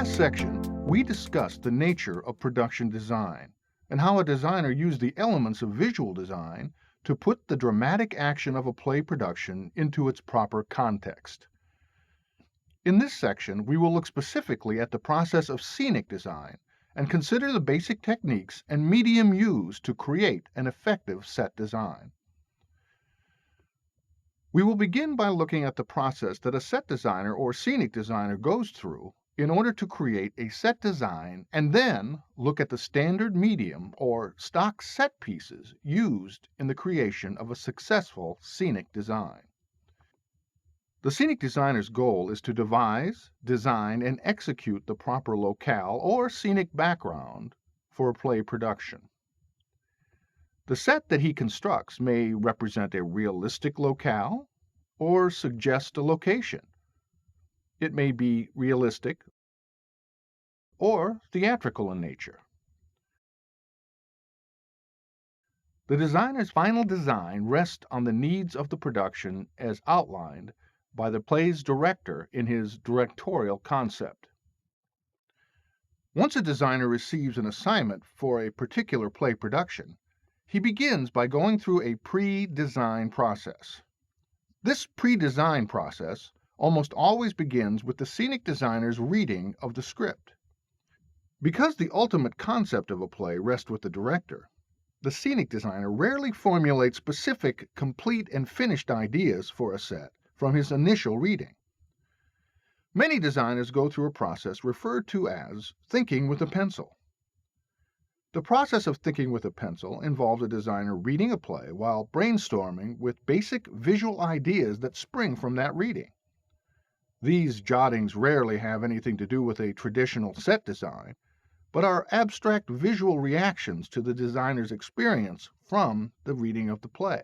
last section, we discussed the nature of production design and how a designer used the elements of visual design to put the dramatic action of a play production into its proper context. In this section, we will look specifically at the process of scenic design and consider the basic techniques and medium used to create an effective set design. We will begin by looking at the process that a set designer or scenic designer goes through in order to create a set design, and then look at the standard medium or stock set pieces used in the creation of a successful scenic design. The scenic designer's goal is to devise, design, and execute the proper locale or scenic background for a play production. The set that he constructs may represent a realistic locale or suggest a location. It may be realistic or theatrical in nature. The designer's final design rests on the needs of the production as outlined by the play's director in his directorial concept. Once a designer receives an assignment for a particular play production, he begins by going through a pre-design process. This pre-design process almost always begins with the scenic designer's reading of the script. Because the ultimate concept of a play rests with the director, the scenic designer rarely formulates specific, complete, and finished ideas for a set from his initial reading. Many designers go through a process referred to as thinking with a pencil. The process of thinking with a pencil involves a designer reading a play while brainstorming with basic visual ideas that spring from that reading. These jottings rarely have anything to do with a traditional set design, but are abstract visual reactions to the designer's experience from the reading of the play.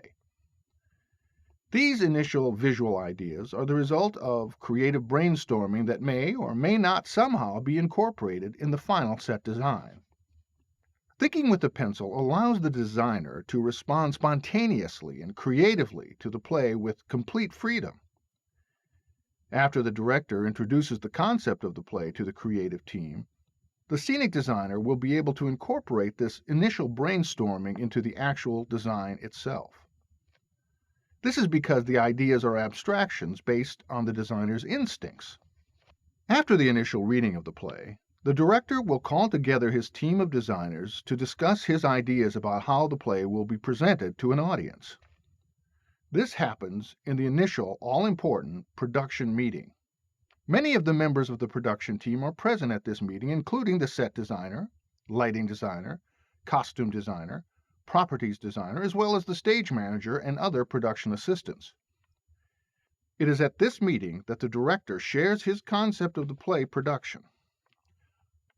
These initial visual ideas are the result of creative brainstorming that may or may not somehow be incorporated in the final set design. Thinking with the pencil allows the designer to respond spontaneously and creatively to the play with complete freedom. After the director introduces the concept of the play to the creative team, the scenic designer will be able to incorporate this initial brainstorming into the actual design itself. This is because the ideas are abstractions based on the designer's instincts. After the initial reading of the play, the director will call together his team of designers to discuss his ideas about how the play will be presented to an audience. This happens in the initial, all-important production meeting. Many of the members of the production team are present at this meeting, including the set designer, lighting designer, costume designer, properties designer, as well as the stage manager and other production assistants. It is at this meeting that the director shares his concept of the play production.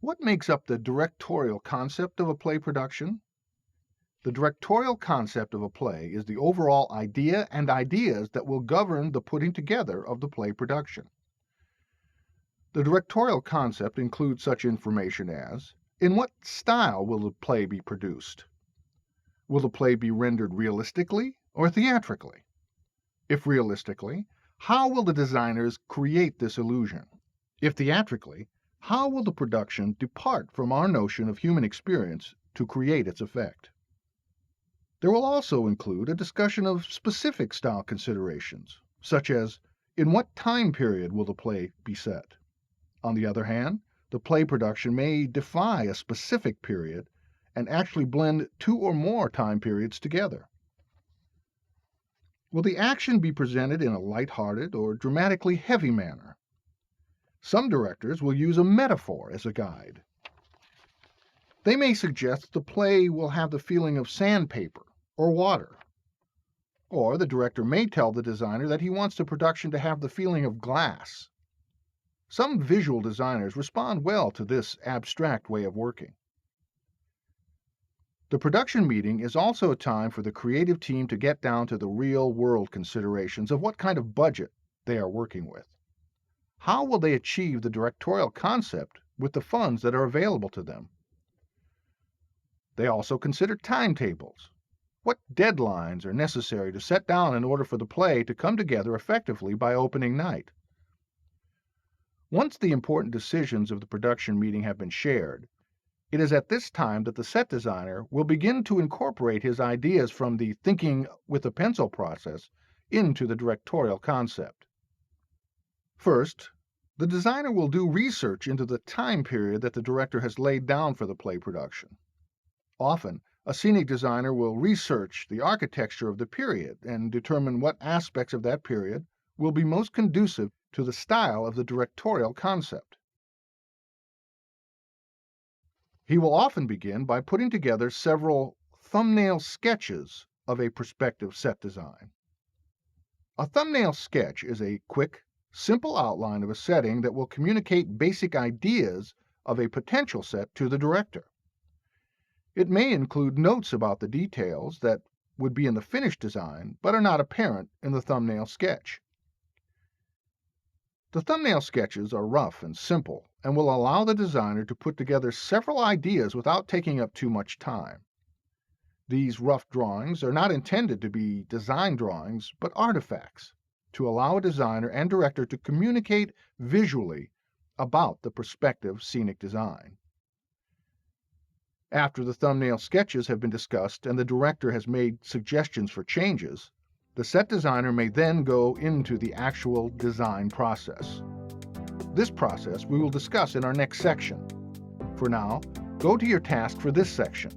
What makes up the directorial concept of a play production? The directorial concept of a play is the overall idea and ideas that will govern the putting together of the play production. The directorial concept includes such information as: in what style will the play be produced? Will the play be rendered realistically or theatrically? If realistically, how will the designers create this illusion? If theatrically, how will the production depart from our notion of human experience to create its effect? There will also include a discussion of specific style considerations, such as in what time period will the play be set? On the other hand, the play production may defy a specific period and actually blend two or more time periods together. Will the action be presented in a lighthearted or dramatically heavy manner? Some directors will use a metaphor as a guide. They may suggest the play will have the feeling of sandpaper or water. Or the director may tell the designer that he wants the production to have the feeling of glass. Some visual designers respond well to this abstract way of working. The production meeting is also a time for the creative team to get down to the real-world considerations of what kind of budget they are working with. How will they achieve the directorial concept with the funds that are available to them? They also consider timetables. What deadlines are necessary to set down in order for the play to come together effectively by opening night? Once the important decisions of the production meeting have been shared, it is at this time that the set designer will begin to incorporate his ideas from the thinking with a pencil process into the directorial concept. First, the designer will do research into the time period that the director has laid down for the play production. Often, a scenic designer will research the architecture of the period and determine what aspects of that period will be most conducive to the style of the directorial concept. He will often begin by putting together several thumbnail sketches of a prospective set design. A thumbnail sketch is a quick, simple outline of a setting that will communicate basic ideas of a potential set to the director. It may include notes about the details that would be in the finished design but are not apparent in the thumbnail sketch. The thumbnail sketches are rough and simple and will allow the designer to put together several ideas without taking up too much time. These rough drawings are not intended to be design drawings, but artifacts to allow a designer and director to communicate visually about the prospective scenic design. After the thumbnail sketches have been discussed and the director has made suggestions for changes, the set designer may then go into the actual design process. This process we will discuss in our next section. For now, go to your task for this section,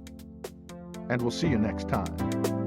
and we'll see you next time.